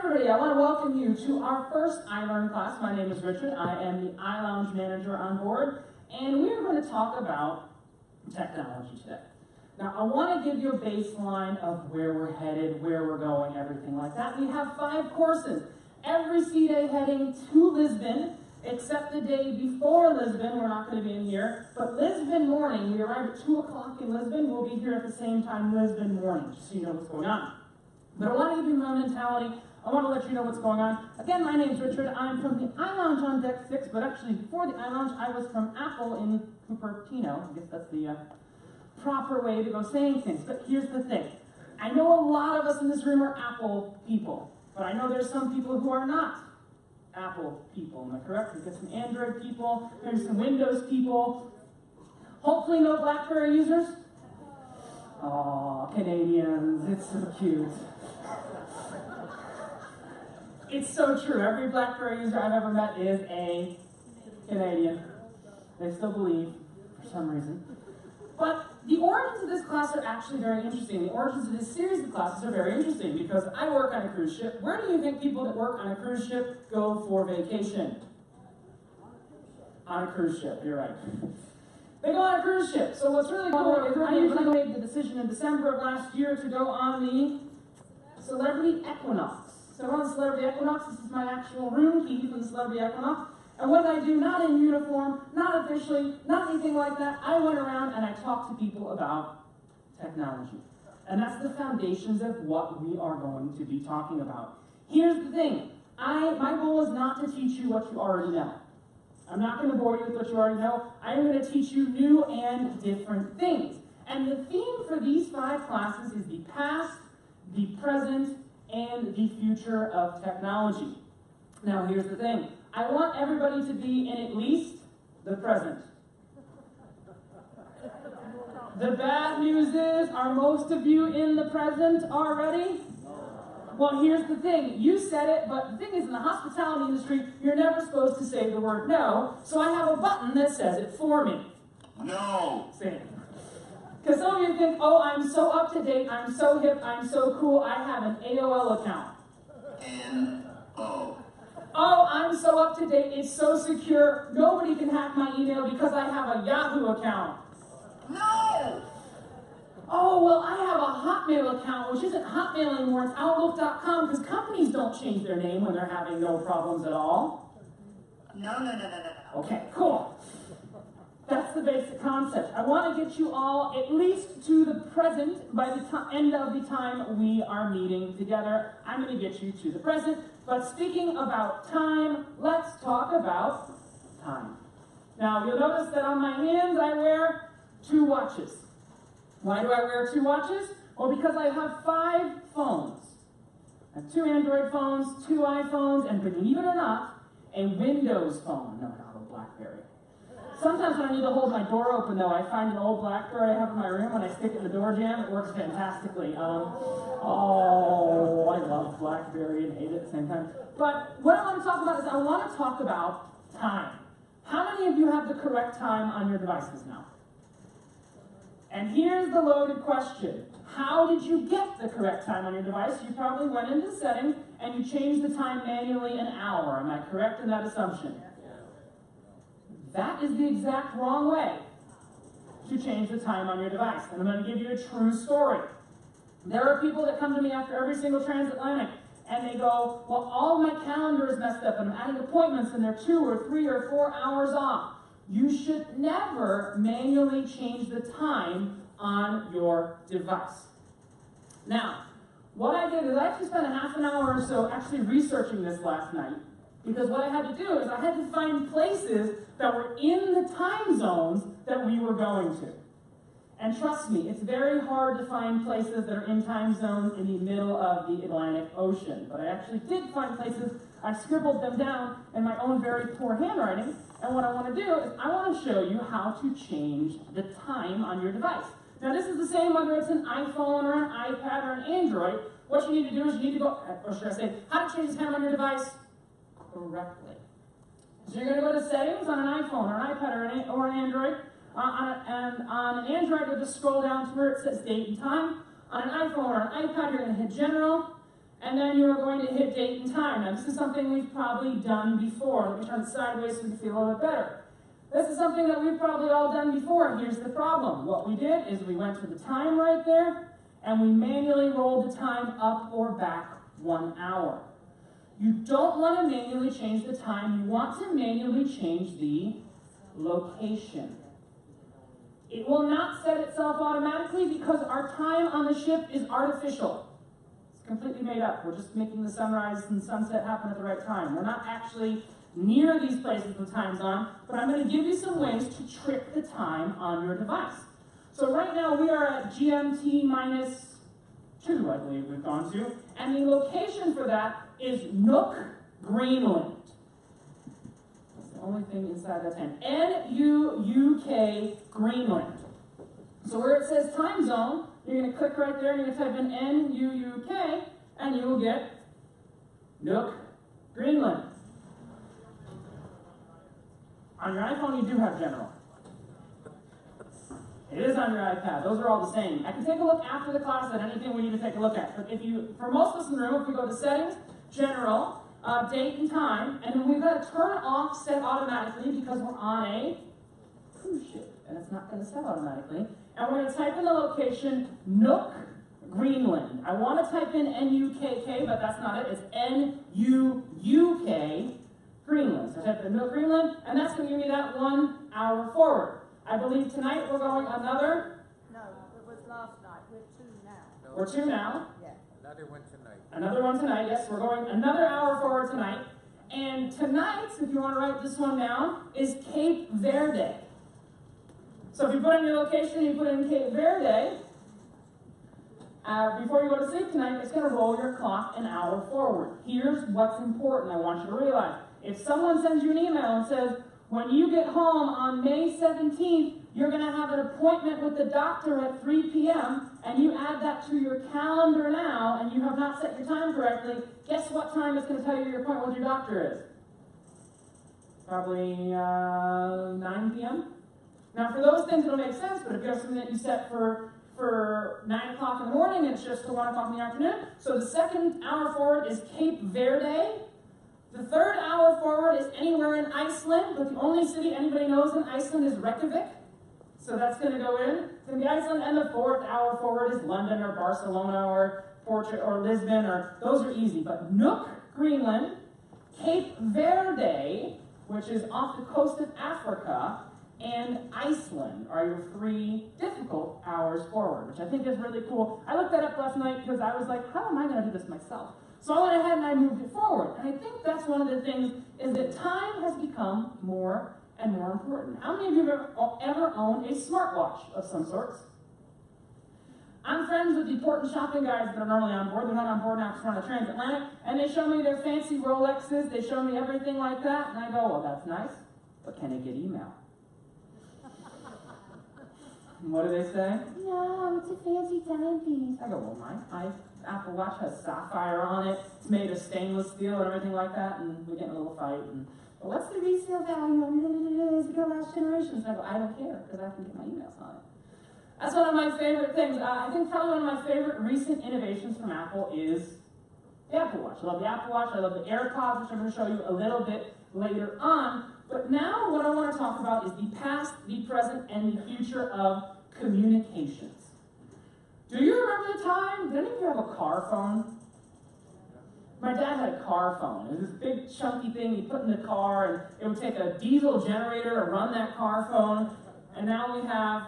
everybody, I want to welcome you to our first iLearn class. My name is Richard. I am the iLounge manager on board, and we are going to talk about technology today. Now, I want to give you a baseline of where we're headed, where we're going, everything like that. We have 5 courses. Every C-Day heading to Lisbon, except the day before Lisbon. We're not going to be in here. But Lisbon morning, we arrive at 2 o'clock in Lisbon. We'll be here at the same time Lisbon morning, just so you know what's going on. But I want to give you my mentality. I want to let you know what's going on. Again, my name's Richard. I'm from the iLounge on Deck 6, but actually before the iLounge, I was from Apple in Cupertino. I guess that's the proper way to go saying things. But here's the thing. I know a lot of us in this room are Apple people, but I know there's some people who are not Apple people. Am I correct? We've got some Android people, there's some Windows people. Hopefully no BlackBerry users. Oh, Canadians, it's so cute. It's so true. Every BlackBerry user I've ever met is a Canadian. They still believe, for some reason. But the origins of this class are actually very interesting. The origins of this series of classes are very interesting because I work on a cruise ship. Where do you think people that work on a cruise ship go for vacation? On a cruise ship, you're right. They go on a cruise ship. So what's really cool is I usually made the decision in December of last year to go on the Celebrity Equinox. So on the Celebrity Equinox, this is my actual room key for the Celebrity Equinox. And what did I do? Not in uniform, not officially, not anything like that. I went around and I talked to people about technology. And that's the foundations of what we are going to be talking about. Here's the thing. My goal is not to teach you what you already know. I'm not going to bore you with what you already know. I'm going to teach you new and different things. And the theme for these 5 classes is the past, the present, and the future of technology. Now, here's the thing. I want everybody to be in at least the present. The bad news is, are most of you in the present already? Well, here's the thing. You said it, but the thing is, in the hospitality industry, you're never supposed to say the word no, so I have a button that says it for me. No. Say it. Because some of you think, oh, I'm so up to date, I'm so hip, I'm so cool, I have an AOL account. N-O. Oh, I'm so up to date, it's so secure, nobody can hack my email because I have a Yahoo account. No! Oh, well, I have a Hotmail account, which isn't Hotmail anymore, it's Outlook.com, because companies don't change their name when they're having no problems at all. No. Okay, cool. That's the basic concept. I want to get you all at least to the present by the end of the time we are meeting together. I'm going to get you to the present. But speaking about time, let's talk about time. Now, you'll notice that on my hands I wear 2 watches. Why do I wear 2 watches? Well, because I have 5 phones. I have 2 Android phones, 2 iPhones, and believe it or not, a Windows phone. No, not a BlackBerry. Sometimes when I need to hold my door open, though, I find an old BlackBerry I have in my room. When I stick it in the door jamb, it works fantastically. Oh, I love BlackBerry and hate it at the same time. But what I want to talk about is I want to talk about time. How many of you have the correct time on your devices now? And here's the loaded question. How did you get the correct time on your device? You probably went into settings and you changed the time manually an hour. Am I correct in that assumption? That is the exact wrong way to change the time on your device. And I'm going to give you a true story. There are people that come to me after every single transatlantic and they go, well, all my calendar is messed up and I'm adding appointments and they're 2 or 3 or 4 hours off. You should never manually change the time on your device. Now, what I did is I actually spent a half an hour or so actually researching this last night. Because what I had to do is I had to find places that were in the time zones that we were going to. And trust me, it's very hard to find places that are in time zones in the middle of the Atlantic Ocean. But I actually did find places. I scribbled them down in my own very poor handwriting. And what I want to do is I want to show you how to change the time on your device. Now this is the same whether it's an iPhone or an iPad or an Android. What you need to do is you need to go, or should I say, how to change the time on your device correctly. So you're going to go to settings on an iPhone or an iPad or an Android. And on an Android, you'll just scroll down to where it says date and time. On an iPhone or an iPad, you're going to hit general. and then you are going to hit date and time. Now, this is something we've probably done before. Let me turn it sideways so we can feel a little bit better. This is something that we've probably all done before. Here's the problem. What we did is we went to the time right there, and we manually rolled the time up or back 1 hour. You don't want to manually change the time. You want to manually change the location. It will not set itself automatically because our time on the ship is artificial. It's completely made up. We're just making the sunrise and sunset happen at the right time. We're not actually near these places the time's on, but I'm going to give you some ways to trick the time on your device. So right now we are at GMT minus 2, I believe we've gone to, and the location for that is Nuuk, Greenland. That's the only thing inside that time. N-U-U-K, Greenland. So where it says time zone, you're going to click right there and you're going to type in N-U-U-K, and you will get Nuuk, Greenland. On your iPhone, you do have general. It is on your iPad. Those are all the same. I can take a look after the class at anything we need to take a look at. But if you, for most of us in the room, if we go to settings, general, date and time, and then we've got to turn off set automatically because we're on a cruise ship, and it's not going to set automatically. And we're going to type in the location Nuuk, Greenland. I want to type in N-U-K-K, but that's not it. It's N-U-U-K, Greenland. So I type in Nuuk, Greenland, and that's going to give me that 1 hour forward. I believe tonight we're going another... No, it was last night. We're 2 now. No. We're 2 now. Yeah. Another one tonight. Another one tonight, yes. We're going another hour forward tonight. And tonight, if you want to write this one down, is Cape Verde. So if you put in your location, you put in Cape Verde, before you go to sleep tonight, it's going to roll your clock an hour forward. Here's what's important I want you to realize. If someone sends you an email and says, when you get home on May 17th, you're going to have an appointment with the doctor at 3 p.m., and you add that to your calendar now, and you have not set your time correctly, guess what time it's going to tell you your appointment with your doctor is? Probably 9 p.m.? Now, for those things, it'll make sense, but if you have something that you set for 9 o'clock in the morning, it's just for 1 o'clock in the afternoon. So the second hour forward is Cape Verde. The third hour forward is anywhere in Iceland, but the only city anybody knows in Iceland is Reykjavik. So that's going to go in. It's going to be Iceland. And the fourth hour forward is London or Barcelona or Portugal or Lisbon. Or those are easy. But Nuuk, Greenland, Cape Verde, which is off the coast of Africa, and Iceland are your 3 difficult hours forward, which I think is really cool. I looked that up last night because I was like, how am I going to do this myself? So I went ahead and I moved it forward. And I think that's one of the things is that time has become more and more important. How many of you have ever owned a smartwatch of some sorts? I'm friends with the important shopping guys that are normally on board. They're not on board now because we're on the transatlantic. And they show me their fancy Rolexes. They show me everything like that. And I go, well, that's nice. But can it get email? And what do they say? No, it's a fancy timepiece. I go, well, my Apple Watch has sapphire on it. It's made of stainless steel and everything like that. And we get in a little fight. And well, what's the resale value? It's the last generation. So I go, I don't care because I can get my emails on it. That's one of my favorite things. I think probably one of my favorite recent innovations from Apple is the Apple Watch. I love the Apple Watch. I love the AirPods, which I'm going to show you a little bit later on. But now what I want to talk about is the past, the present, and the future of communications. Do you remember the time? Did any of you have a car phone? My dad had a car phone. It was this big chunky thing you put in the car, and it would take a diesel generator to run that car phone. And now we have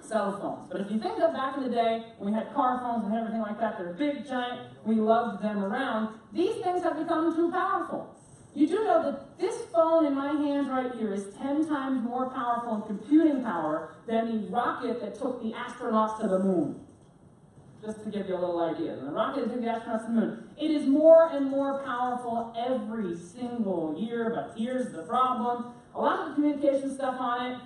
cell phones. But if you think of back in the day, when we had car phones and everything like that, they're big, giant, we loved them around. These things have become too powerful. You do know that this phone in my hands right here is 10 times more powerful in computing power than the rocket that took the astronauts to the moon. Just to give you a little idea. The rocket that took the astronauts to the moon. It is more and more powerful every single year, but here's the problem. A lot of the communication stuff on it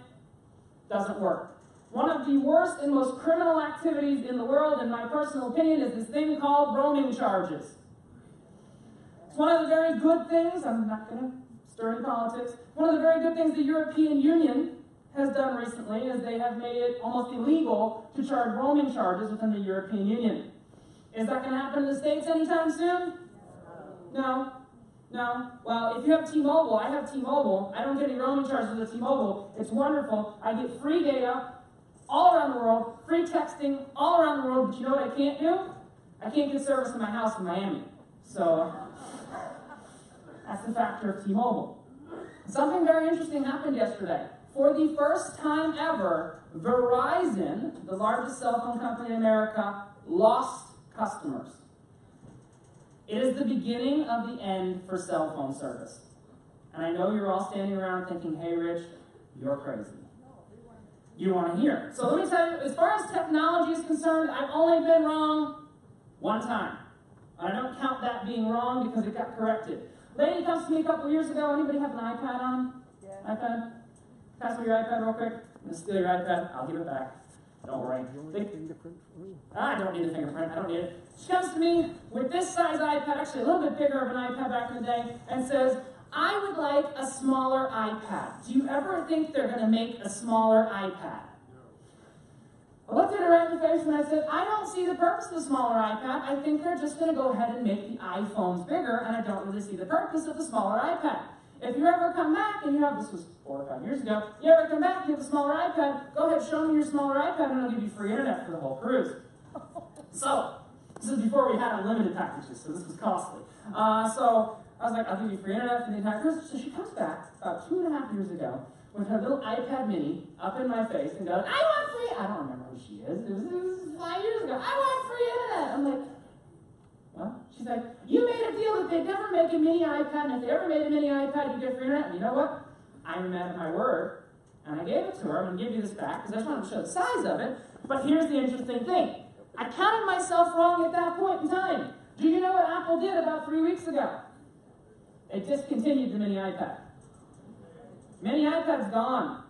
doesn't work. One of the worst and most criminal activities in the world, in my personal opinion, is this thing called roaming charges. It's one of the very good things, I'm not going to stir in politics, one of the very good things the European Union has done recently is they have made it almost illegal to charge roaming charges within the European Union. Is that going to happen in the States anytime soon? No. No? Well, if you have T-Mobile, I have T-Mobile. I don't get any roaming charges with T-Mobile. It's wonderful. I get free data all around the world, free texting all around the world, but you know what I can't do? I can't get service in my house in Miami. So, that's the factor of T-Mobile. Something very interesting happened yesterday. For the first time ever, Verizon, the largest cell phone company in America, lost customers. It is the beginning of the end for cell phone service. And I know you're all standing around thinking, hey, Rich, you're crazy. You want to hear. So let me tell you, as far as technology is concerned, I've only been wrong one time. And I don't count that being wrong because it got corrected. Lady comes to me a couple years ago. Anybody have an iPad on? Yeah. iPad? Pass me your iPad real quick. I'm going to steal your iPad. I'll give it back. Don't worry. I don't need a fingerprint. I don't need it. She comes to me with this size iPad, actually a little bit bigger of an iPad back in the day, and says, I would like a smaller iPad. Do you ever think they're going to make a smaller iPad? I looked at her right in the face and I said, I don't see the purpose of the smaller iPad. I think they're just going to go ahead and make the iPhones bigger, and I don't really see the purpose of the smaller iPad. If you ever come back and you have, this was 4 or 5 years ago, you ever come back and you have a smaller iPad, go ahead, show me your smaller iPad and I'll give you free internet for the whole cruise. So, this is before we had unlimited packages, so this was costly. So, I was like, I'll give you free internet for the entire cruise. So she comes back about 2.5 years ago with her little iPad mini up in my face and goes, I want free, I don't remember who she is, it was 5 years ago, I want free internet. I'm like, well, she's like, you made a deal that they'd never make a mini iPad, and if they ever made a mini iPad, you'd get free internet. And you know what? I'm a man of my word, and I gave it to her. I'm going to give you this back, because I just wanted to show the size of it. But here's the interesting thing. I counted myself wrong at that point in time. Do you know what Apple did about 3 weeks ago? It discontinued the mini iPad. Mini iPad's gone.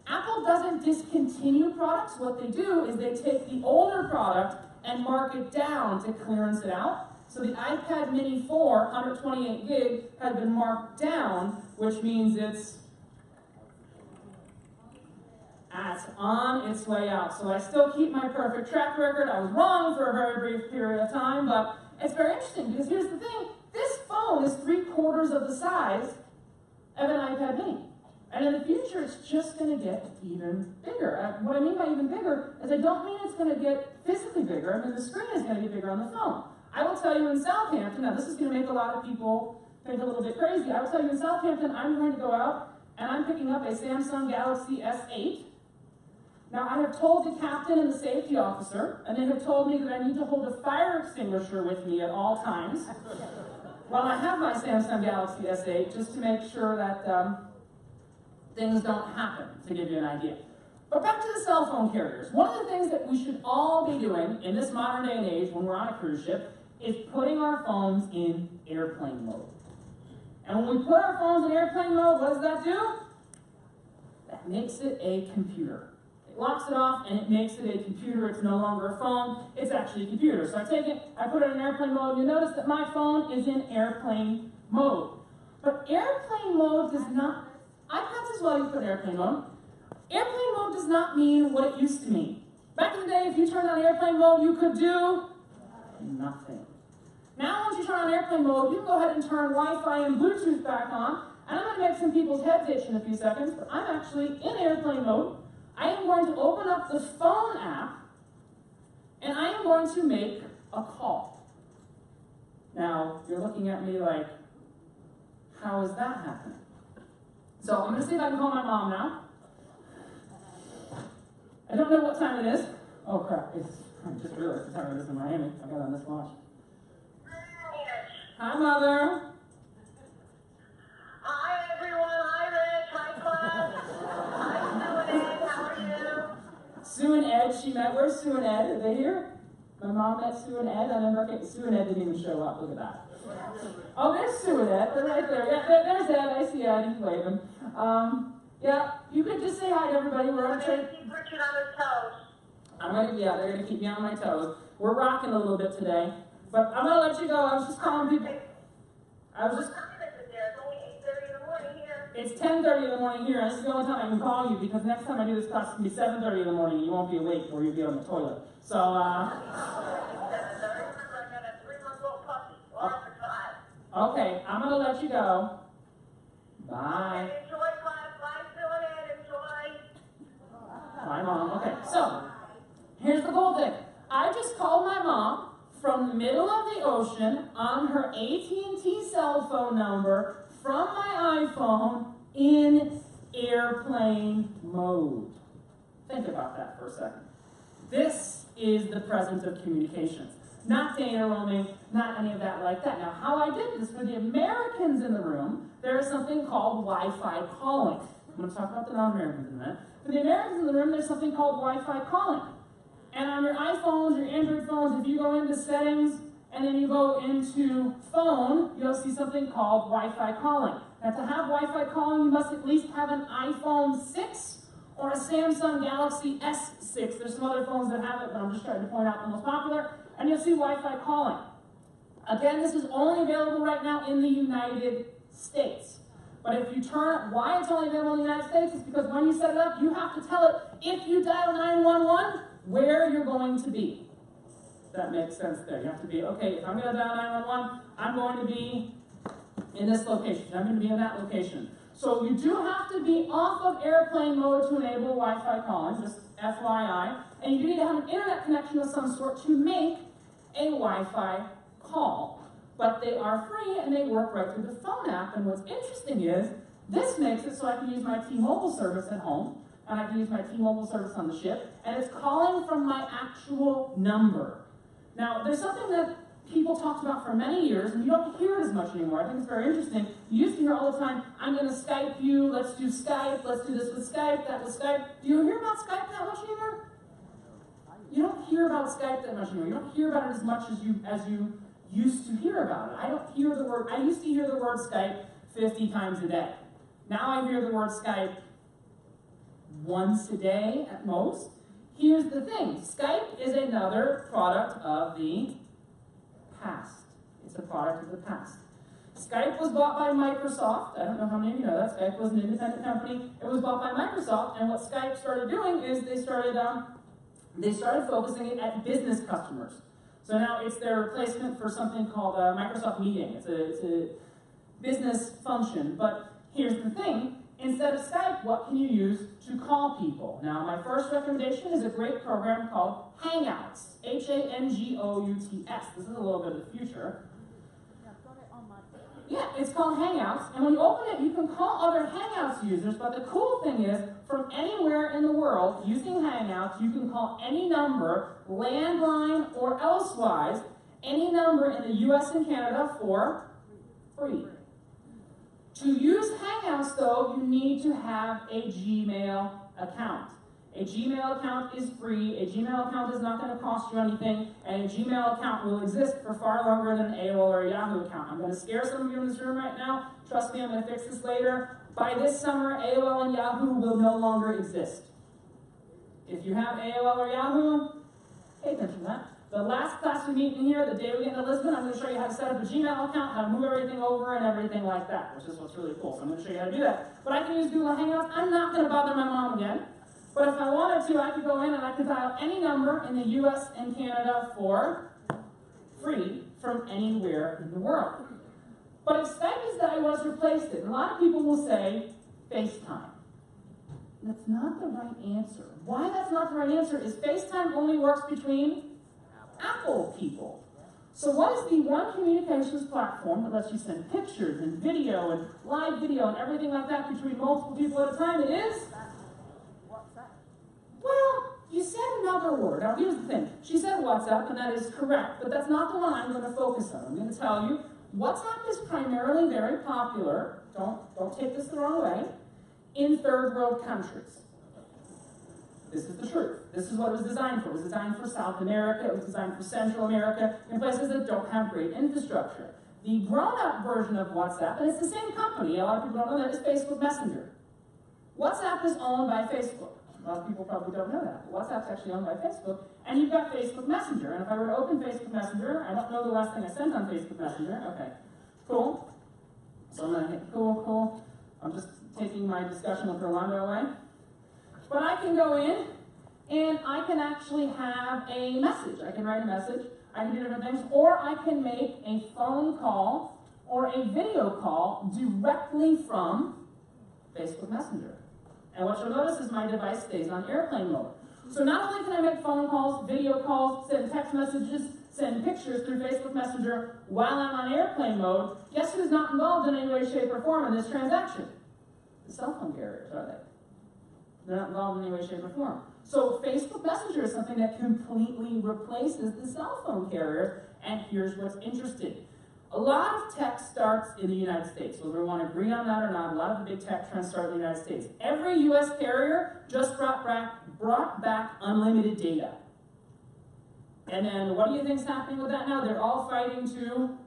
Apple doesn't discontinue products. What they do is they take the older product and mark it down to clearance it out. So the iPad mini 4, 128 gig, has been marked down, which means it's on its way out. So I still keep my perfect track record. I was wrong for a very brief period of time, but it's very interesting because here's the thing. This phone is 3/4 of the size of an iPad mini. And in the future, it's just going to get even bigger. What I mean by even bigger is I don't mean it's going to get physically bigger. I mean the screen is going to get bigger on the phone. I will tell you in Southampton, now this is going to make a lot of people think a little bit crazy. I will tell you in Southampton, I'm going to go out and I'm picking up a Samsung Galaxy S8. Now I have told the captain and the safety officer, and they have told me that I need to hold a fire extinguisher with me at all times while I have my Samsung Galaxy S8, just to make sure that things don't happen, to give you an idea. But back to the cell phone carriers. One of the things that we should all be doing in this modern day and age when we're on a cruise ship is putting our phones in airplane mode. And when we put our phones in airplane mode, what does that do? That makes it a computer. It locks it off and it makes it a computer. It's no longer a phone, it's actually a computer. So I take it, I put it in airplane mode, and you notice that my phone is in airplane mode. But airplane mode does not, iPads as well, you put in airplane mode. Airplane mode does not mean what it used to mean. Back in the day, if you turned on airplane mode, you could do nothing. Now, once you turn on airplane mode, you can go ahead and turn Wi-Fi and Bluetooth back on, and I'm going to make some people's heads itch in a few seconds, but I'm actually in airplane mode. I am going to open up the phone app, and I am going to make a call. Now, you're looking at me like, how is that happening? So I'm going to see if I can call my mom now. I don't know what time it is. Oh crap, I just realized the time it is in Miami. I got on this watch. Hi, Mother. Hi, everyone. Hi, Rich. Hi, class. Hi, Sue and Ed. How are you? Sue and Ed, she met. Where's Sue and Ed? Are they here? My mom met Sue and Ed. I remember, okay, Sue and Ed didn't even show up. Look at that. Oh, there's Sue and Ed. They're right there. Yeah, there's Ed. I see Ed. He's waving. Yeah, you could just say hi to everybody. We're on train. Keep Richard on his toes. Yeah, they're gonna keep me on my toes. We're rocking a little bit today, but I'm gonna let you go. I was just calling people. What time is it there? It's only 8:30 in the morning here. It's 10:30 in the morning here, and this is the only time I can call you because next time I do this class, it's gonna be 7:30 in the morning, and you won't be awake or you'll be on the toilet. So, 7:30? Okay, I'm gonna let you go. Bye. Enjoy class. Bye, doing it. Enjoy. My mom. Okay, so here's the cool thing. I just called my mom from the middle of the ocean on her AT&T cell phone number from my iPhone in airplane mode. Think about that for a second. This is the present of communications. Not data roaming, not any of that like that. Now, how I did this for the Americans in the room, there is something called Wi-Fi calling. I'm going to talk about the non-Americans in a minute. For the Americans in the room, there's something called Wi-Fi calling. And on your iPhones, your Android phones, if you go into settings and then you go into phone, you'll see something called Wi-Fi calling. Now, to have Wi-Fi calling, you must at least have an iPhone 6 or a Samsung Galaxy S6. There's some other phones that have it, but I'm just trying to point out the most popular. And you'll see Wi-Fi calling. Again, this is only available right now in the United States. But if you turn, why it's only available in the United States is because when you set it up, you have to tell it, if you dial 911, where you're going to be. That makes sense there. You have to be, okay, if I'm going to dial 911, I'm going to be in this location. I'm going to be in that location. So you do have to be off of airplane mode to enable Wi-Fi calling, just FYI. And you do need to have an internet connection of some sort to make a Wi-Fi call. But they are free and they work right through the phone app. And what's interesting is, this makes it so I can use my T-Mobile service at home, and I can use my T-Mobile service on the ship, and it's calling from my actual number. Now, there's something that people talked about for many years, and you don't hear it as much anymore. I think it's very interesting. You used to hear all the time, I'm going to Skype you, let's do Skype, let's do this with Skype, that with Skype. Do you hear about Skype that much anymore? You don't hear about Skype that much anymore. You don't hear about it as much as you used to hear about it. I used to hear the word Skype 50 times a day. Now I hear the word Skype once a day at most. Here's the thing, Skype is another product of the past. It's a product of the past. Skype was bought by Microsoft. I don't know how many of you know that. Skype was an independent company. It was bought by Microsoft, and what Skype started doing is they started focusing it at business customers. So now it's their replacement for something called Microsoft Meeting. It's a business function. But here's the thing. Instead of Skype, what can you use to call people? Now, my first recommendation is a great program called Hangouts. Hangouts. This is a little bit of the future. Yeah, I've got it on my phone. Yeah, it's called Hangouts, and when you open it, you can call other Hangouts users, but the cool thing is, from anywhere in the world, using Hangouts, you can call any number, landline or elsewise, any number in the US and Canada for free. To use Hangouts, though, you need to have a Gmail account. A Gmail account is free, a Gmail account is not going to cost you anything, and a Gmail account will exist for far longer than an AOL or a Yahoo account. I'm going to scare some of you in this room right now. Trust me, I'm going to fix this later. By this summer, AOL and Yahoo will no longer exist. If you have AOL or Yahoo, pay attention to that. The last class we meet in here, the day we get into Lisbon, I'm going to show you how to set up a Gmail account, how to move everything over, and everything like that, which is what's really cool. So I'm going to show you how to do that. But I can use Google Hangouts. I'm not going to bother my mom again. But if I wanted to, I could go in and I could dial any number in the US and Canada for free from anywhere in the world. But if Skype has died, what's replaced it? And a lot of people will say FaceTime. That's not the right answer. Why that's not the right answer is FaceTime only works between Apple people. So what is the one communications platform that lets you send pictures and video and live video and everything like that between multiple people at a time? It is? WhatsApp. Well, you said another word. Now here's the thing. She said WhatsApp, and that is correct, but that's not the one I'm going to focus on. I'm going to tell you, WhatsApp is primarily very popular, don't take this the wrong way, in third world countries. This is the truth. This is what it was designed for. It was designed for South America. It was designed for Central America, in places that don't have great infrastructure. The grown-up version of WhatsApp, and it's the same company, a lot of people don't know that, is Facebook Messenger. WhatsApp is owned by Facebook. A lot of people probably don't know that. But WhatsApp's actually owned by Facebook, and you've got Facebook Messenger. And if I were to open Facebook Messenger, I don't know the last thing I sent on Facebook Messenger. Okay, cool. So I'm going to hit cool. I'm just taking my discussion with Rolando away. But I can go in, and I can actually have a message. I can write a message, I can do different things, or I can make a phone call or a video call directly from Facebook Messenger. And what you'll notice is my device stays on airplane mode. So not only can I make phone calls, video calls, send text messages, send pictures through Facebook Messenger while I'm on airplane mode, guess who's not involved in any way, shape, or form in this transaction? The cell phone carriers, are they? They're not involved in any way, shape, or form. So Facebook Messenger is something that completely replaces the cell phone carrier, and here's what's interesting. A lot of tech starts in the United States. Whether we want to agree on that or not, a lot of the big tech trends start in the United States. Every US carrier just brought back unlimited data. And then what do you think is happening with that now? They're all fighting to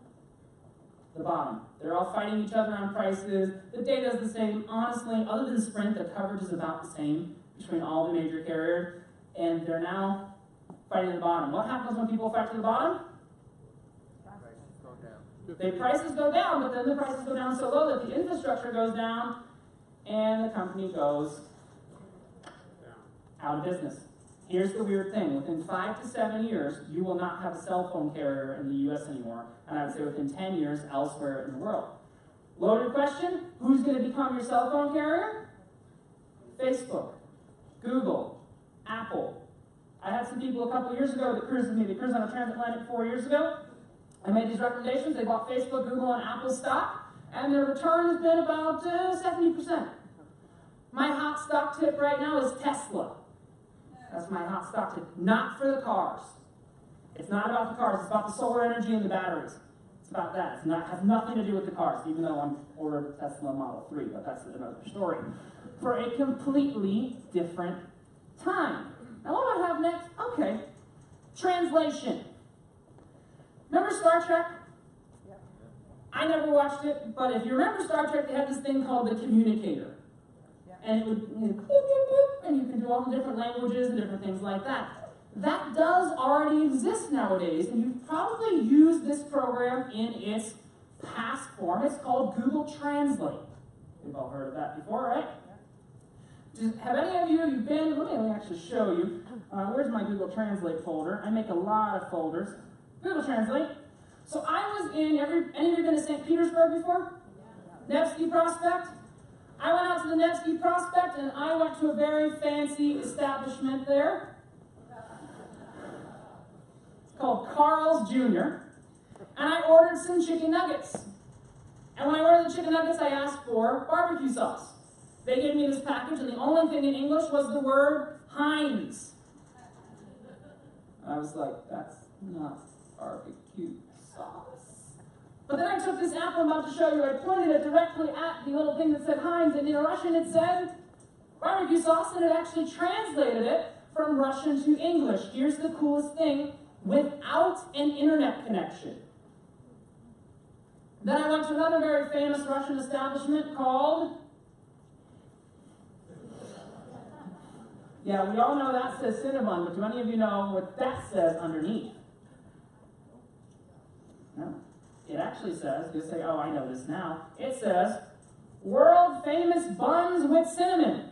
the bottom. They're all fighting each other on prices. The data is the same. Honestly, other than Sprint, the coverage is about the same between all the major carriers. And they're now fighting the bottom. What happens when people fight to the bottom? The prices go down, but then the prices go down so low that the infrastructure goes down and the company goes out of business. Here's the weird thing. Within 5 to 7 years, you will not have a cell phone carrier in the US anymore, and I would say within 10 years elsewhere in the world. Loaded question, who's going to become your cell phone carrier? Facebook, Google, Apple. I had some people a couple years ago that cruised with me. They cruised on a transatlantic 4 years ago. I made these recommendations. They bought Facebook, Google, and Apple stock, and their return has been about 70%. My hot stock tip right now is Tesla. That's my hot stock tip. Not for the cars. It's not about the cars. It's about the solar energy and the batteries. It's about that. It has nothing to do with the cars, even though I'm ordered a Tesla Model 3, but that's another story. For a completely different time. Now what do I have next? Okay. Translation. Remember Star Trek? Yep. I never watched it, but if you remember Star Trek, they had this thing called the communicator. Yep. And it would, boop, boop, boop, and you can do all the different languages and different things like that. That does already exist nowadays, and you've probably used this program in its past form. It's called Google Translate. You've all heard of that before, right? Yep. Have any of you been, let me actually show you. Where's my Google Translate folder? I make a lot of folders. Google Translate. So I was in, any of you been to St. Petersburg before? Yeah. Nevsky Prospect? I went out to the Nevsky Prospect and I went to a very fancy establishment there. It's called Carl's Jr. And I ordered some chicken nuggets. And when I ordered the chicken nuggets, I asked for barbecue sauce. They gave me this package and the only thing in English was the word Heinz. I was like, that's not barbecue sauce. But then I took this apple I'm about to show you, I pointed it directly at the little thing that said Heinz, and in Russian it said barbecue sauce, and it actually translated it from Russian to English. Here's the coolest thing, without an internet connection. Then I went to another very famous Russian establishment called, yeah, we all know that says Cinnabon, but do any of you know what that says underneath? No. It actually says, you say, oh, I know this now. It says, world famous buns with cinnamon.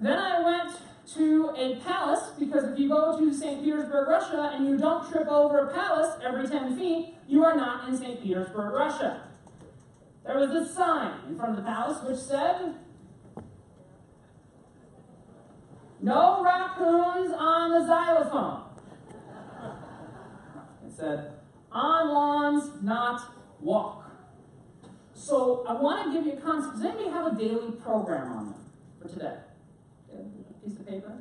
Then I went to a palace, because if you go to St. Petersburg, Russia, and you don't trip over a palace every 10 feet, you are not in St. Petersburg, Russia. There was this sign in front of the palace which said, no raccoons on the xylophone. It said, on lawns, not walk. So I want to give you a concept. Does anybody have a daily program on them for today? A piece of paper?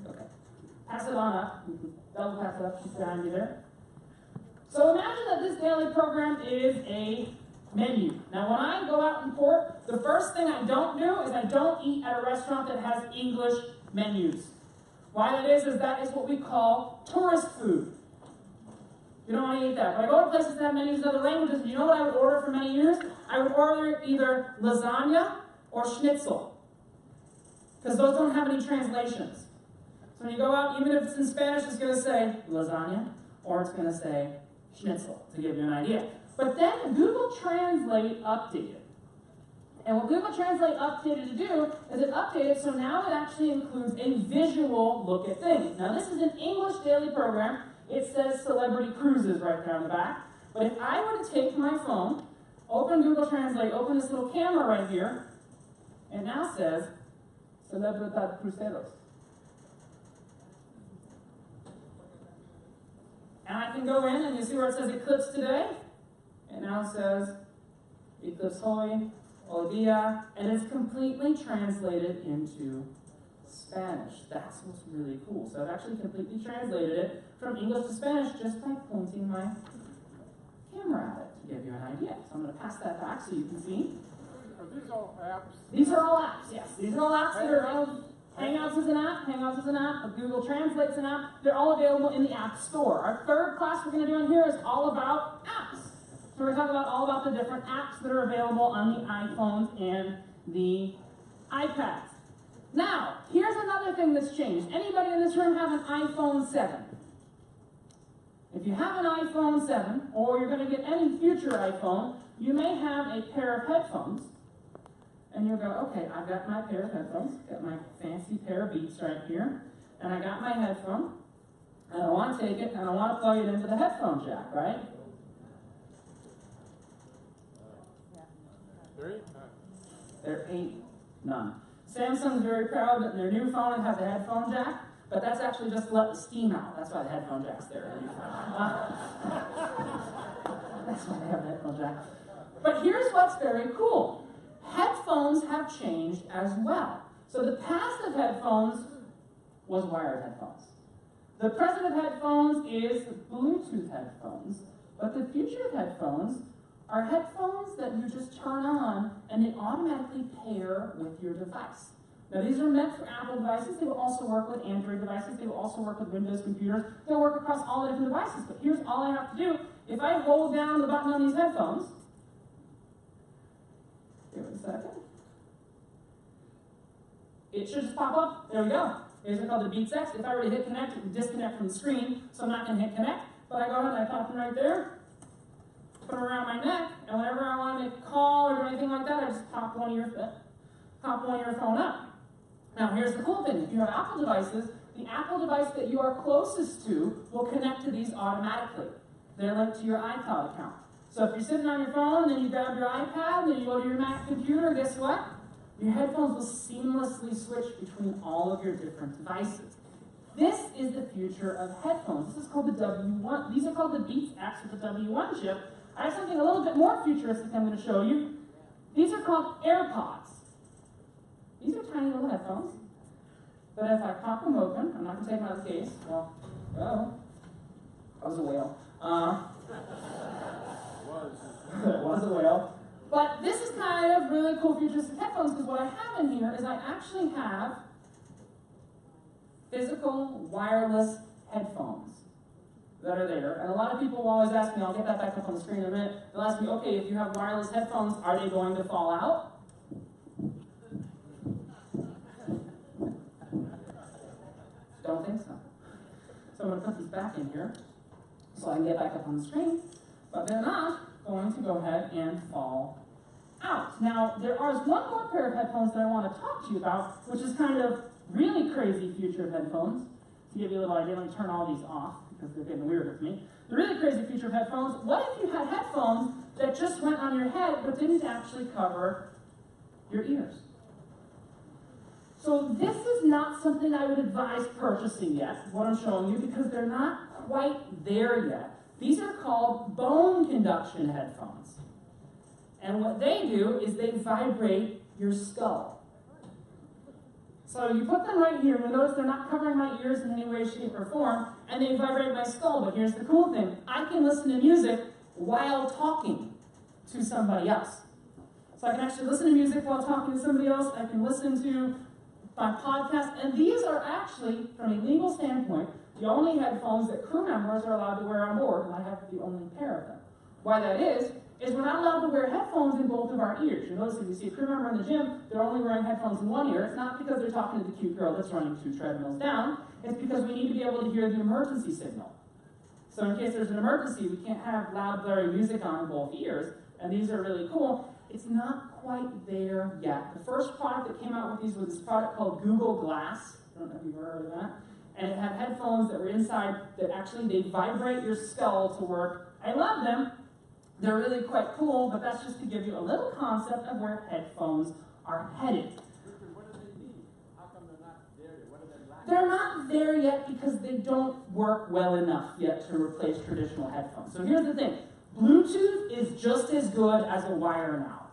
Okay. Pass it on up. Double pass it up. She's behind you there. So imagine that this daily program is a menu. Now when I go out in port, the first thing I don't do is I don't eat at a restaurant that has English menus. Why that is that is what we call tourist food. You don't want to eat that. But I go to places that have menus in other languages, and you know what I would order for many years? I would order either lasagna or schnitzel. Because those don't have any translations. So when you go out, even if it's in Spanish, it's going to say lasagna, or it's going to say schnitzel, to give you an idea. But then Google Translate updated. And what Google Translate updated to do is it updated so now it actually includes a visual look at things. Now this is an English daily program. It says Celebrity Cruises right there on the back. But if I were to take my phone, open Google Translate, open this little camera right here, it now says, Celebridad Cruceros. And I can go in and you see where it says Eclipse today? It now says Eclipse hoy, o dia, and it's completely translated into Spanish. That's what's really cool. So I've actually completely translated it from English to Spanish just by pointing my camera at it to give you an idea. So I'm going to pass that back so you can see. Are these all apps? These are all apps, yes. These are all apps that are available. Hangouts is an app, Hangouts is an app, Google Translate's an app. They're all available in the App Store. Our third class we're going to do in here is all about apps. So we're going to talk about all about the different apps that are available on the iPhones and the iPads. Now, here's another thing that's changed. Anybody in this room have an iPhone 7? If you have an iPhone 7, or you're going to get any future iPhone, you may have a pair of headphones. And you'll go, okay, I've got my pair of headphones, got my fancy pair of Beats right here, and I got my headphone, and I want to take it, and I want to plug it into the headphone jack, right? There ain't none. Samsung's very proud that in their new phone it has a headphone jack, but that's actually just to let the steam out. That's why the headphone jack's there. That's why they have the headphone jack. But here's what's very cool. Headphones have changed as well. So the past of headphones was wired headphones. The present of headphones is Bluetooth headphones, but the future of headphones are headphones that you just turn on and they automatically pair with your device. Now these are meant for Apple devices. They will also work with Android devices. They will also work with Windows computers. They'll work across all the different devices. But here's all I have to do. If I hold down the button on these headphones, give it a second. It should just pop up. There we go. These are called the Beats X. If I were to hit connect, it would disconnect from the screen, so I'm not going to hit connect. But I go ahead and I pop them right there, put them around my neck, and whenever I want to make a call or do anything like that, I just pop one of your phone up. Now here's the cool thing. If you have Apple devices, the Apple device that you are closest to will connect to these automatically. They're linked to your iCloud account. So if you're sitting on your phone, then you grab your iPad, then you go to your Mac computer, guess what? Your headphones will seamlessly switch between all of your different devices. This is the future of headphones. This is called the W1. These are called the Beats X with the W1 chip. I have something a little bit more futuristic I'm going to show you. These are called AirPods. These are tiny little headphones. But if I pop them open, I'm not going to take them out of the case. Well, that was a whale. It was a whale. But this is kind of really cool futuristic headphones because what I have in here is I actually have physical wireless headphones that are there. And a lot of people will always ask me, I'll get that back up on the screen in a minute, they'll ask me, okay, if you have wireless headphones, are they going to fall out? Don't think so. So I'm going to put these back in here so I can get back up on the screen, but they're not going to go ahead and fall out. Now, there is one more pair of headphones that I want to talk to you about, which is kind of really crazy future of headphones. To give you a little idea, let me turn all these off because they're getting weird with me. The really crazy future of headphones, what if you had headphones that just went on your head but didn't actually cover your ears? So this is not something I would advise purchasing yet, what I'm showing you, because they're not quite there yet. These are called bone conduction headphones. And what they do is they vibrate your skull. So you put them right here, and you'll notice they're not covering my ears in any way, shape, or form, and they vibrate my skull. But here's the cool thing. I can listen to music while talking to somebody else. So I can actually listen to music while talking to somebody else. I can listen to my podcast. And these are actually, from a legal standpoint, the only headphones that crew members are allowed to wear on board, and I have the only pair of them. Why that is we're not allowed to wear headphones in both of our ears. You notice if you see a crew member in the gym, they're only wearing headphones in one ear. It's not because they're talking to the cute girl that's running 2 treadmills down. It's because we need to be able to hear the emergency signal. So in case there's an emergency, we can't have loud, blaring music on in both ears. And these are really cool. It's not quite there yet. The first product that came out with these was this product called Google Glass. I don't know if you've heard of that. And it had headphones that were inside that actually they vibrate your skull to work. I love them, They're really quite cool, but that's just to give you a little concept of where headphones are headed. Richard, what do they need? How come they're not there yet? What do they lack? They're not there yet because they don't work well enough yet to replace traditional headphones. So here's the thing. Bluetooth is just as good as a wire now.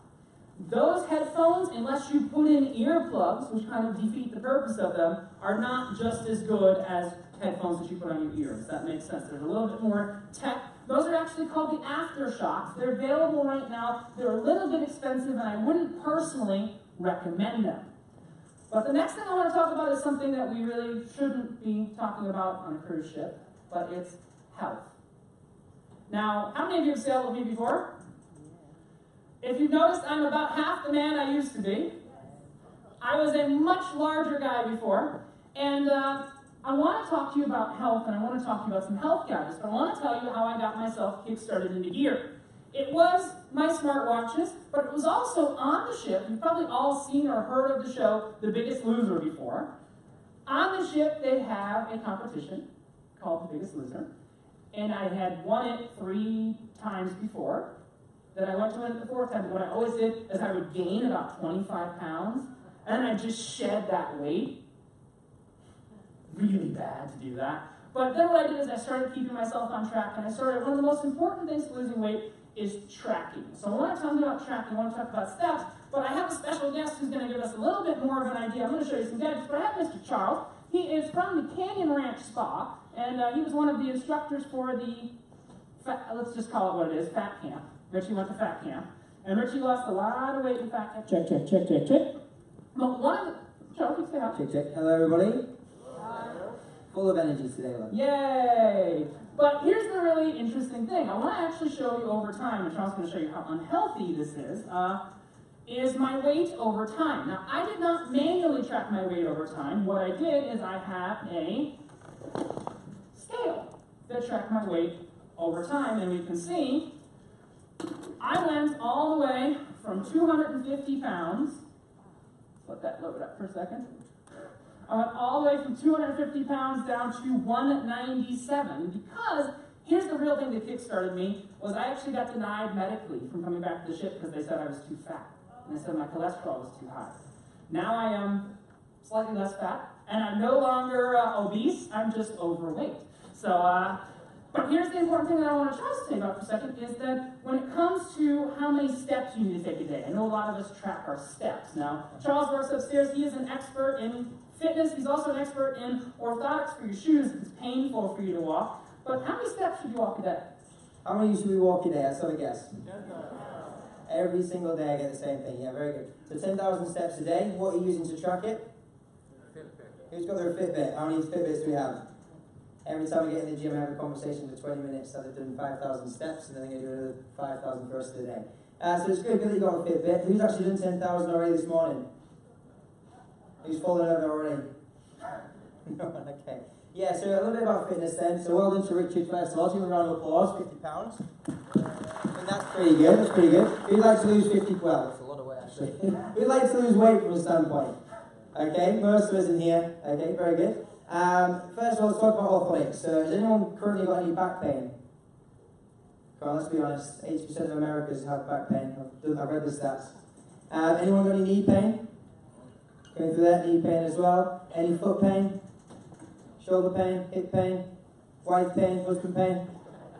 Those headphones, unless you put in earplugs, which kind of defeat the purpose of them, are not just as good as headphones that you put on your ears. That makes sense. There's a little bit more tech. Those are actually called the aftershocks. They're available right now. They're a little bit expensive, and I wouldn't personally recommend them. But the next thing I want to talk about is something that we really shouldn't be talking about on a cruise ship, but it's health. Now, how many of you have sailed with me before? If you've noticed, I'm about half the man I used to be. I was a much larger guy before, and I want to talk to you about health, and I want to talk to you about some health gadgets, but I want to tell you how I got myself kick-started into gear. It was my smartwatches, but it was also on the ship. You've probably all seen or heard of the show The Biggest Loser before. On the ship, they have a competition called The Biggest Loser, and I had won it 3 times before. Then I went to win it the 4th time. But what I always did is I would gain about 25 pounds, and then I'd just shed that weight. Really bad to do that. But then what I did is I started keeping myself on track, and one of the most important things to losing weight is tracking. So I want to talk about tracking, I want to talk about steps, but I have a special guest who's going to give us a little bit more of an idea. I'm going to show you some gadgets, but I have Mr. Charles. He is from the Canyon Ranch Spa, and he was one of the instructors for the, let's just call it what it is, Fat Camp. Richie went to Fat Camp, and Richie lost a lot of weight in Fat Camp. Check, check, check, check, check. But one of the, Charles, you say hi. Check, check. Hello, everybody. Full of energy today, love. Yay! But here's the really interesting thing. I want to actually show you over time, and Charles is going to show you how unhealthy this is my weight over time. Now, I did not manually track my weight over time. What I did is I have a scale that tracked my weight over time, and we can see I went all the way from 250 pounds. Let that load up for a second. I went all the way from 250 pounds down to 197 because here's the real thing that kick-started me was I actually got denied medically from coming back to the ship because they said I was too fat. And they said my cholesterol was too high. Now I am slightly less fat, and I'm no longer obese, I'm just overweight. So, but here's the important thing that I want to try to say about for a second is that when it comes to how many steps you need to take a day, I know a lot of us track our steps. Now, Charles works upstairs, he is an expert in fitness, he's also an expert in orthotics for your shoes. It's painful for you to walk. But how many steps should you walk a day? How many should we walk a day? Let's have a guess. Every single day I get the same thing. Yeah, very good. So 10,000 steps a day. What are you using to track it? Fitbit. Who's got their Fitbit? How many Fitbits do we have? Every time I get in the gym, I have a conversation for 20 minutes that I've done 5,000 steps, and then I'm going to do another 5,000 for the rest of the day. So it's good that you got a Fitbit. Who's actually done 10,000 already this morning? Who's fallen over already? No, okay. Yeah, so a little bit about fitness then. So well done to Richard first of all. Give him a round of applause. 50 pounds. And that's pretty good. That's pretty good. Who'd like to lose 50? Well, that's a lot of weight actually. Who'd like to lose weight from a standpoint? Okay, most of us in here. Okay, very good. First of all, let's talk about orthotics. So has anyone currently got any back pain? Come on, let's be honest. 80% of Americans have back pain. I've read the stats. Anyone got any knee pain? Going through that, knee pain as well. Any foot pain? Shoulder pain? Hip pain? Wife pain? Husband pain?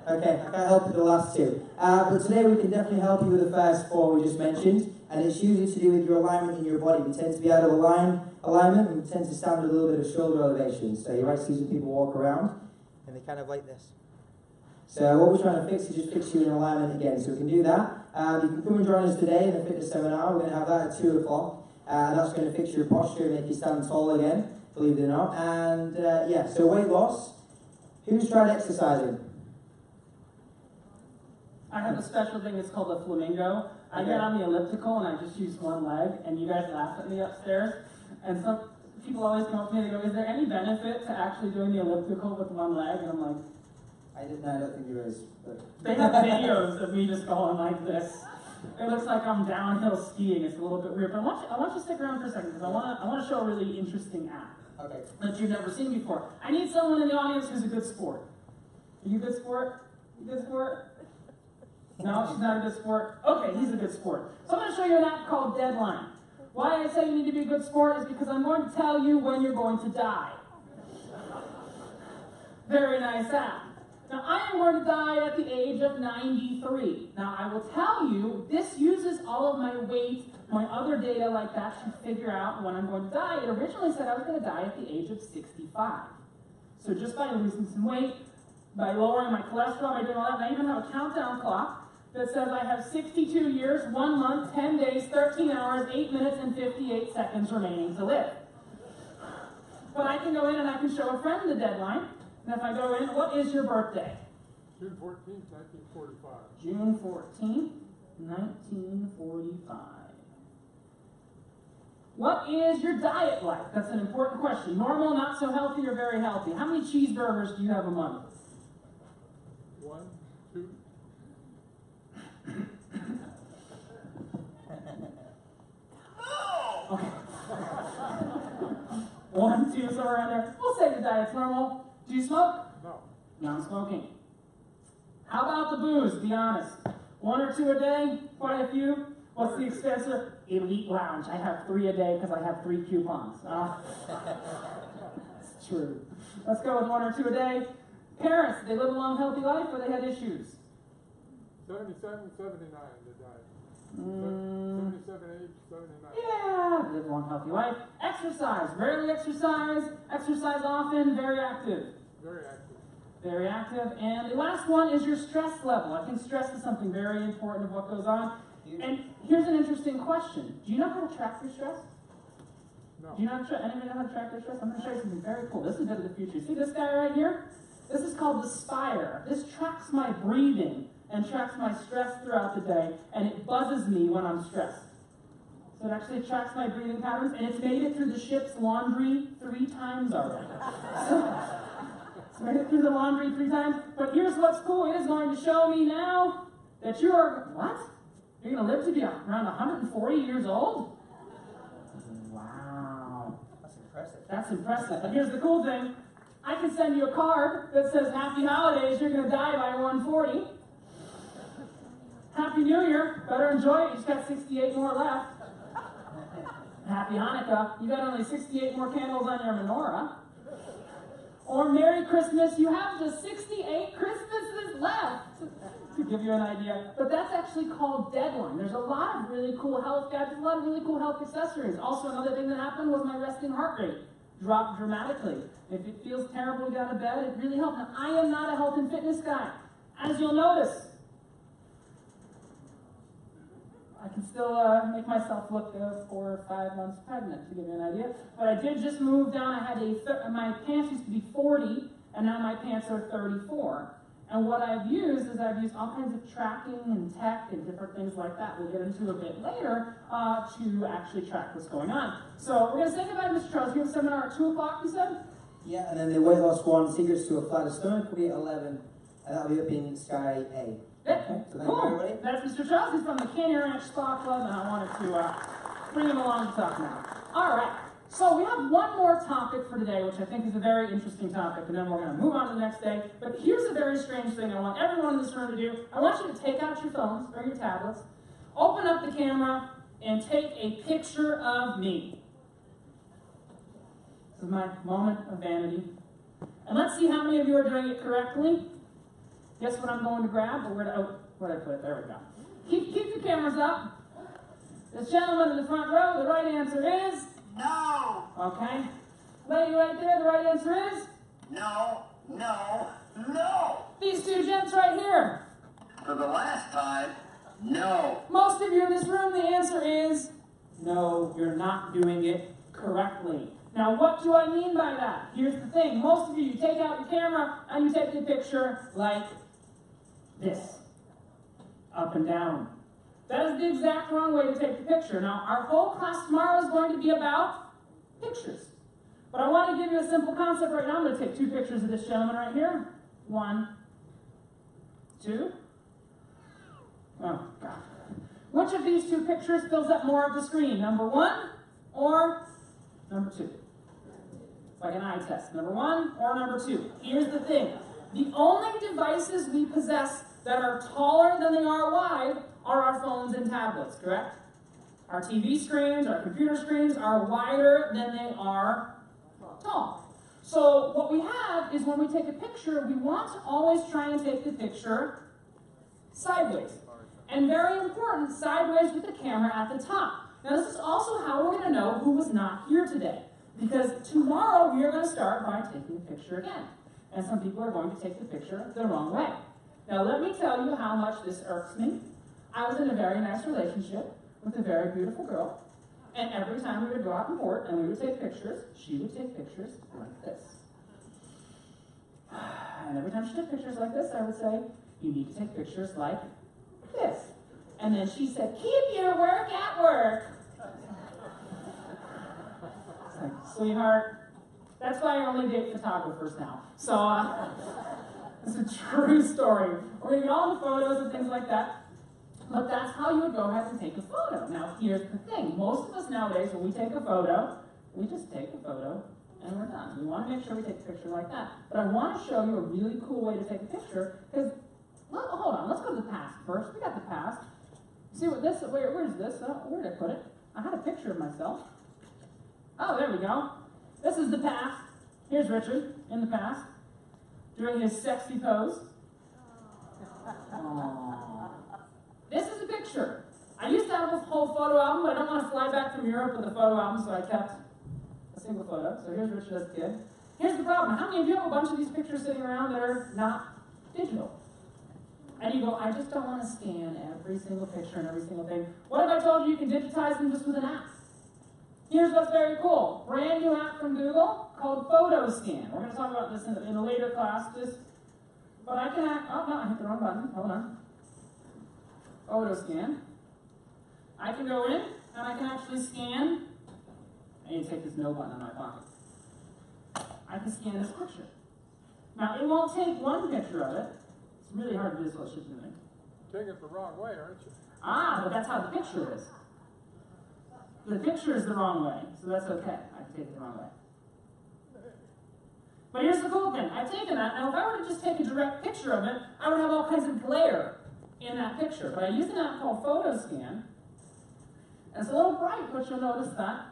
Okay, I can't help with the last two. But today we can definitely help you with the first four we just mentioned. And it's usually to do with your alignment in your body. We tend to be out of alignment, and we tend to stand with a little bit of shoulder elevation. So you might see some people walk around, and they kind of like this. So what we're trying to fix is just fix you in alignment again. So we can do that. You can come and join us today in the fitness seminar. We're going to have that at 2 o'clock. And that's going to fix your posture and make you stand tall again, believe it or not. And yeah, so weight loss. Who's tried exercising? I have a special thing, it's called a flamingo. I get on the elliptical and I just use one leg, and you guys laugh at me upstairs. And some people always come up to me and they go, is there any benefit to actually doing the elliptical with one leg? And I'm like, I don't think there is. But they have videos of me just going like this. It looks like I'm downhill skiing. It's a little bit weird, but I want you to stick around for a second because I want to show a really interesting app okay. that you've never seen before. I need someone in the audience who's a good sport. Are you a good sport? You good sport? No, she's not a good sport. Okay, he's a good sport. So I'm going to show you an app called Deadline. Why I say you need to be a good sport is because I'm going to tell you when you're going to die. Very nice app. Now, I am going to die at the age of 93. Now, I will tell you, this uses all of my weight, my other data like that to figure out when I'm going to die. It originally said I was going to die at the age of 65. So just by losing some weight, by lowering my cholesterol, by doing all that, and I even have a countdown clock that says I have 62 years, 1 month, 10 days, 13 hours, 8 minutes, and 58 seconds remaining to live. But I can go in and I can show a friend the deadline. And if I go in, what is your birthday? June 14th, 1945. June 14th, 1945. What is your diet like? That's an important question. Normal, not so healthy, or very healthy? How many cheeseburgers do you have a month? 1, 2. Okay. 1, 2, somewhere around there. We'll say the diet's normal. Do you smoke? No. Non-smoking. How about the booze? Be honest. 1 or 2 a day? Quite a few? What's the expensive? Elite Lounge. I have 3 a day because I have 3 coupons. It's true. Let's go with 1 or 2 a day. Parents, they live a long, healthy life, or they had issues? 77, 79 they died. 77, age 79. Yeah, live a long, healthy life. Exercise. Rarely exercise. Exercise often. Very active. Very active. Very active. And the last one is your stress level. I think stress is something very important of what goes on. And here's an interesting question. Do you know how to track your stress? No. Do you know how to anybody know how to track their stress? I'm going to show you something very cool. This is a bit of the future. See this guy right here? This is called the Spire. This tracks my breathing and tracks my stress throughout the day, and it buzzes me when I'm stressed. So it actually tracks my breathing patterns, and it's made it through the ship's laundry 3 times already. It's made it through the laundry 3 times. But here's what's cool. It is going to show me now that you're, what? You're going to live to be around 140 years old? Wow. That's impressive. That's impressive. But here's the cool thing. I can send you a card that says, Happy Holidays, you're going to die by 140. Happy New Year, better enjoy it, you just got 68 more left. Happy Hanukkah, you got only 68 more candles on your menorah. Or Merry Christmas, you have just 68 Christmases left. To give you an idea. But that's actually called Deadline. There's a lot of really cool health gadgets, a lot of really cool health accessories. Also, another thing that happened was my resting heart rate dropped dramatically. If it feels terrible to get out of bed, it really helped. Now, I am not a health and fitness guy. As you'll notice, I can still make myself look 4 or 5 months pregnant, to give you an idea. But I did just move down. I had my pants used to be 40, and now my pants are 34. And what I've used is I've used all kinds of tracking and tech and different things like that we'll get into a bit later to actually track what's going on. So we're going to say goodbye to Mr. Charles. You have a seminar at 2 o'clock, you said? Yeah, and then the weight loss one, Secrets to a Flatter Stomach, will be at 11, and that'll be up in Sky A. Yeah, Okay, so thank you, cool. everybody. That's Mr. Charles. He's from the Canyon Ranch Spa Club, and I wanted to bring him along to talk now. All right. So we have one more topic for today, which I think is a very interesting topic, and then we're going to move on to the next day. But here's a very strange thing I want everyone in this room to do. I want you to take out your phones or your tablets, open up the camera, and take a picture of me. This is my moment of vanity. And let's see how many of you are doing it correctly. Guess what I'm going to grab? Or where did I put it? There we go. Keep your cameras up. This gentleman in the front row, the right answer is... No, Okay. Lady right there, the right answer is? no, no, no. These 2 gents right here. For the last time, no. Most of you in this room, the answer is no, you're not doing it correctly. Now, what do I mean by that? Here's the thing. Most of you take out your camera and you take a picture like this. Up and down. That is the exact wrong way to take the picture. Now, our whole class tomorrow is going to be about pictures. But I want to give you a simple concept right now. I'm going to take 2 pictures of this gentleman right here. 1, 2. Oh, God. Which of these 2 pictures fills up more of the screen? Number 1 or number 2? It's like an eye test. Number 1 or number 2? Here's the thing. The only devices we possess that are taller than they are wide are our phones and tablets, correct? Our TV screens, our computer screens are wider than they are tall. So what we have is when we take a picture, we want to always try and take the picture sideways. And very important, sideways with the camera at the top. Now this is also how we're going to know who was not here today. Because tomorrow we are going to start by taking a picture again. And some people are going to take the picture the wrong way. Now let me tell you how much this irks me. I was in a very nice relationship with a very beautiful girl. And every time we would go out in port and we would take pictures, she would take pictures like this. And every time she took pictures like this, I would say, you need to take pictures like this. And then she said, keep your work at work. It's like, sweetheart, that's why I only date photographers now. So, it's a true story. We're going to get all the photos and things like that. But that's how you would go ahead and take a photo. Now, here's the thing. Most of us nowadays, when we take a photo, we just take a photo and we're done. We want to make sure we take a picture like that. But I want to show you a really cool way to take a picture because, hold on, let's go to the past first. We got the past. See what this, where's this? Where did I put it? I had a picture of myself. Oh, there we go. This is the past. Here's Richard in the past, doing his sexy pose. Aww. This is a picture. I used to have a whole photo album, but I don't want to fly back from Europe with a photo album, so I kept a single photo. So here's Richard as a kid. Here's the problem. How many of you have a bunch of these pictures sitting around that are not digital? And you go, I just don't want to scan every single picture and every single thing. What if I told you you can digitize them just with an app? Here's what's very cool. Brand new app from Google called PhotoScan. We're going to talk about this in a later class. But I can oh no, I hit the wrong button. Hold on. PhotoScan. I can go in and I can actually scan. I need to take this no button in my pocket. I can scan this picture. Now it won't take one picture of it. It's really hard to do this while shifting the thing. Taking it the wrong way, aren't you? Ah, but that's how the picture is. The picture is the wrong way, so that's okay. I can take it the wrong way. But here's the cool thing. I've taken that. Now, if I were to just take a direct picture of it, I would have all kinds of glare in that picture. But I used an app called PhotoScan. And it's a little bright, but you'll notice that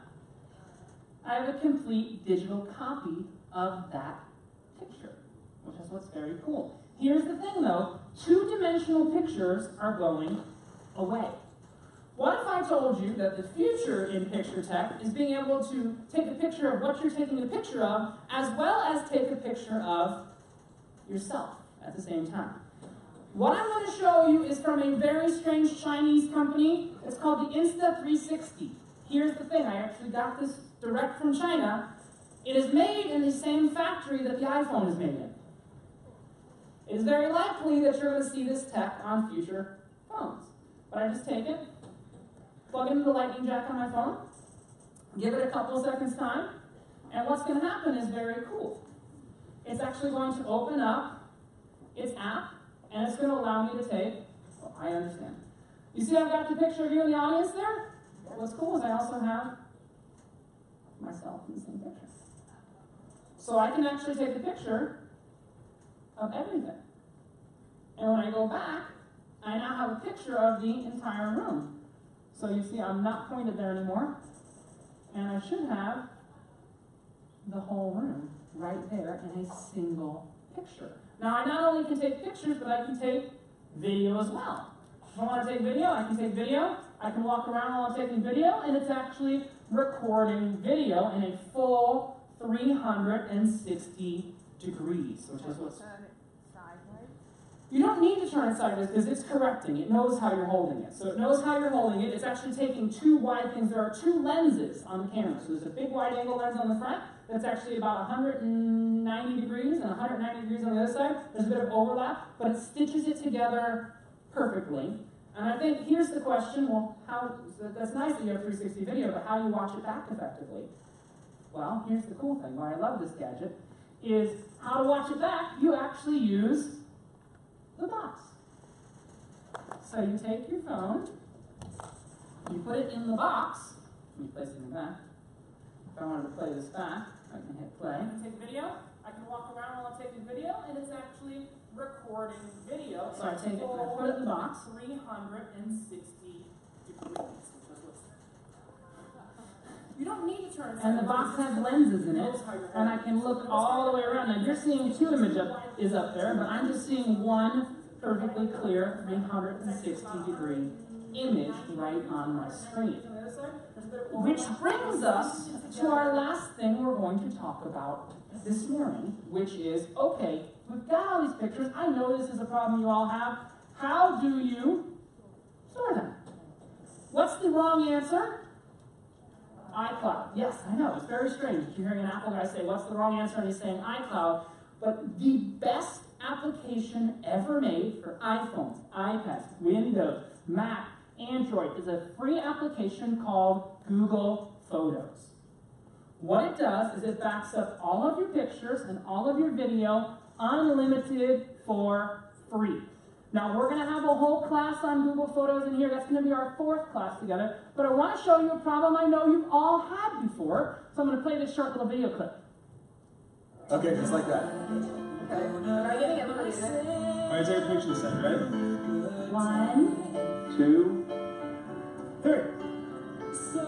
I have a complete digital copy of that picture, which is what's very cool. Here's the thing, though. Two-dimensional pictures are going away. What if I told you that the future in picture tech is being able to take a picture of what you're taking a picture of, as well as take a picture of yourself at the same time? What I'm going to show you is from a very strange Chinese company. It's called the Insta360. Here's the thing. I actually got this direct from China. It is made in the same factory that the iPhone is made in. It is very likely that you're going to see this tech on future phones. But I just take it, plug into the lightning jack on my phone, give it a couple of seconds time, and what's going to happen is very cool. It's actually going to open up its app, and it's going to allow me to take, oh, I understand. You see I've got the picture of you in the audience there? What's cool is I also have myself in the same picture. So I can actually take a picture of everything. And when I go back, I now have a picture of the entire room. So you see I'm not pointed there anymore, and I should have the whole room right there in a single picture. Now I not only can take pictures, but I can take video as well. If I want to take video, I can take video. I can walk around while I'm taking video, and it's actually recording video in a full 360 degrees, which is what's... Turn it sideways. You don't need to turn it sideways because it's correcting. It knows how you're holding it. So it knows how you're holding it. It's actually taking two wide things. There are two lenses on the camera. So there's a big wide angle lens on the front that's actually about 190 degrees and 190 degrees on the other side. There's a bit of overlap, but it stitches it together perfectly. And I think here's the question, well, that's nice that you have 360 video, but how do you watch it back effectively? Well, here's the cool thing, why I love this gadget, is how to watch it back. You actually use the box. So you take your phone, you put it in the box, you place it in the back. If I wanted to play this back, I can hit play. I can take video, I can walk around while I'm taking video, and it's actually recording. recording video. So I take it and I put it in the box. 360 degrees. You don't need to turn it. And the box has lenses in it, and I can look all the way around. Now you're seeing two images is up there, but I'm just seeing one perfectly clear 360 degree image right on my screen. Which brings us to our last thing we're going to talk about this morning, which is, okay, we've got all these pictures. I know this is a problem you all have. How do you store them? What's the wrong answer? iCloud. Yes, I know, it's very strange. You're hearing an Apple guy say, what's the wrong answer? And he's saying iCloud. But the best application ever made for iPhones, iPads, Windows, Mac, Android is a free application called Google Photos. What it does is it backs up all of your pictures and all of your video unlimited for free. Now, we're going to have a whole class on Google Photos in here. That's going to be our 4th class together. But I want to show you a problem I know you've all had before. So I'm going to play this short little video clip. Okay, just like that. Am I getting everybody in there? Alright, take a picture set, right? 1, 2, 3. so...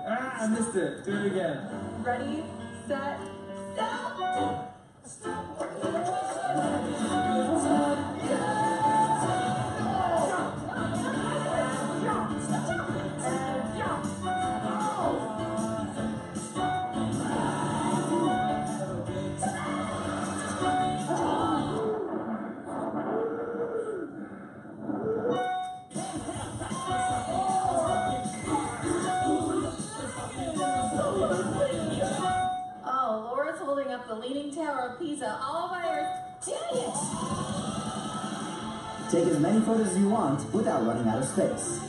Ah, I missed it. Do it again. Ready, set, stop! Oh, Laura's holding up the Leaning Tower of Pisa all by her. Dang it! Take as many photos as you want without running out of space.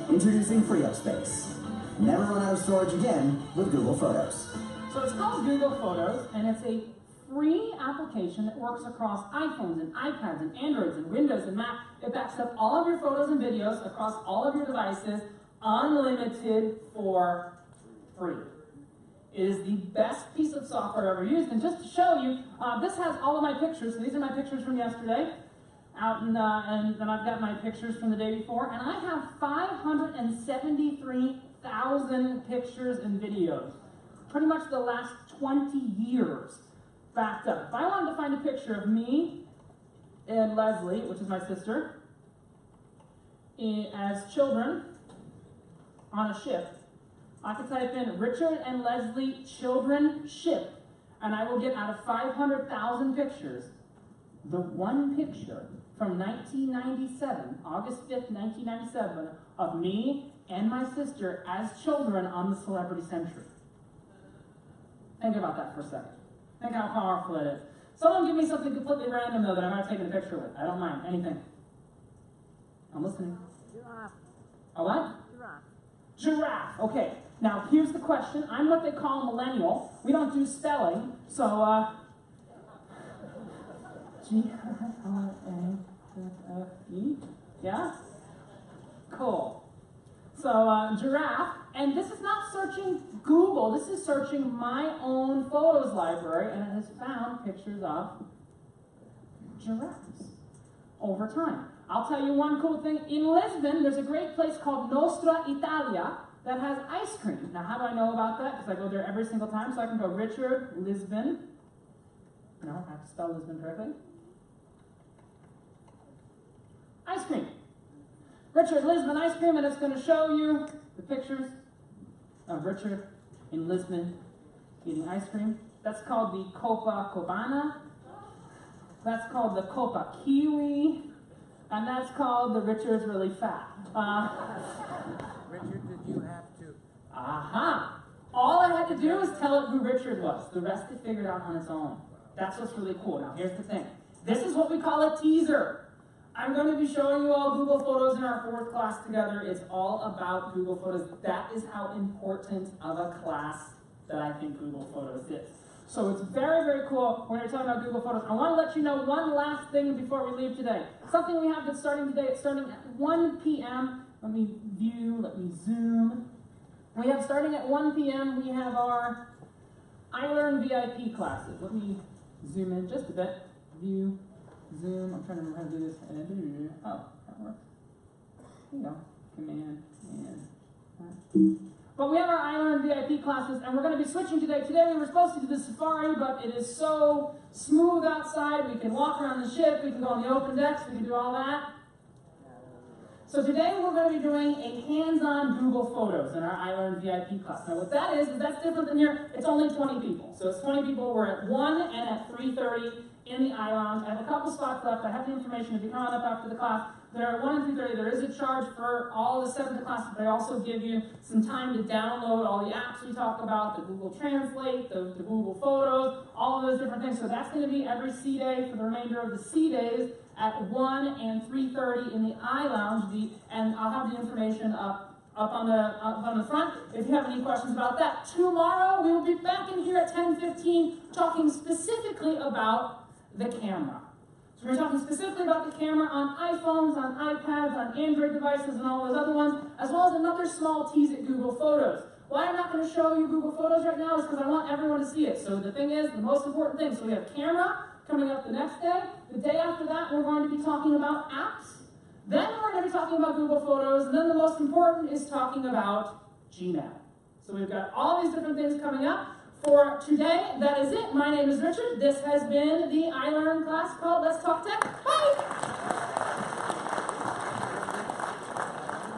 Introducing Free Up Space. Never run out of storage again with Google Photos. So it's called Google Photos, and it's a free application that works across iPhones and iPads and Androids and Windows and Mac. It backs up all of your photos and videos across all of your devices, unlimited for free. It is the best piece of software ever used, and just to show you, this has all of my pictures. So these are my pictures from yesterday, and then I've got my pictures from the day before, and I have 573,000 pictures and videos, pretty much the last 20 years backed up. If I wanted to find a picture of me and Leslie, which is my sister, as children on a ship, I could type in Richard and Leslie children ship, and I will get out of 500,000 pictures the one picture from 1997, August 5th, 1997, of me and my sister as children on the Celebrity Century. Think about that for a second. Think how powerful it is. Someone give me something completely random, though, that I might have taken a picture with. I don't mind. Anything. I'm listening. Giraffe. A what? Giraffe. Giraffe. Okay. Now, here's the question. I'm what they call a millennial. We don't do spelling, so, G-R-A-F-F-E? Yeah? Cool. So, giraffe, and this is not searching Google, this is searching my own photos library, and it has found pictures of giraffes over time. I'll tell you one cool thing. In Lisbon, there's a great place called Nostra Italia that has ice cream. Now, how do I know about that? Because I go there every single time, so I can go Richard, Lisbon. No, I have to spell Lisbon correctly. Ice cream. Richard, Lisbon ice cream, and it's going to show you the pictures of Richard in Lisbon eating ice cream. That's called the Copacabana. That's called the Copa Kiwi. And that's called the Richard's Really Fat. Richard, did you have to? Aha! All I had to do was tell it who Richard was. The rest it figured out on its own. That's what's really cool. Now, here's the thing. This is what we call a teaser. I'm going to be showing you all Google Photos in our 4th class together. It's all about Google Photos. That is how important of a class that I think Google Photos is. So it's very, very cool when you're talking about Google Photos. I want to let you know one last thing before we leave today. Something we have that's starting today. It's starting at 1 p.m. Let me view, let me zoom. We have starting at 1 p.m. we have our iLearn VIP classes. Let me zoom in just a bit. View. Zoom. I'm trying to remember how to do this. Oh, that works. There you go. Command and. But we have our iLearn VIP classes, and we're going to be switching today. Today we were supposed to do the safari, but it is so smooth outside. We can walk around the ship. We can go on the open decks. We can do all that. So today we're going to be doing a hands-on Google Photos in our iLearn VIP class. Now what that is that's different than here. It's only 20 people. So it's 20 people. We're at 1 and at 3:30 in the iLounge. I have a couple spots left. I have the information if you come on up after the class. There are 1 and 3:30. There is a charge for all the 7th classes, but I also give you some time to download all the apps we talk about, the Google Translate, the Google Photos, all of those different things. So that's going to be every C day for the remainder of the C days at 1 and 3:30 in the iLounge. And I'll have the information up on the front if you have any questions about that. Tomorrow we will be back in here at 10:15 talking specifically about the camera. So we're talking specifically about the camera on iPhones, on iPads, on Android devices, and all those other ones, as well as another small tease at Google Photos. Why I'm not going to show you Google Photos right now is because I want everyone to see it. So the thing is, the most important thing, so we have camera coming up the next day. The day after that, we're going to be talking about apps. Then we're going to be talking about Google Photos, and then the most important is talking about Gmail. So we've got all these different things coming up. For today, that is it. My name is Richard. This has been the iLearn class called Let's Talk Tech. Bye!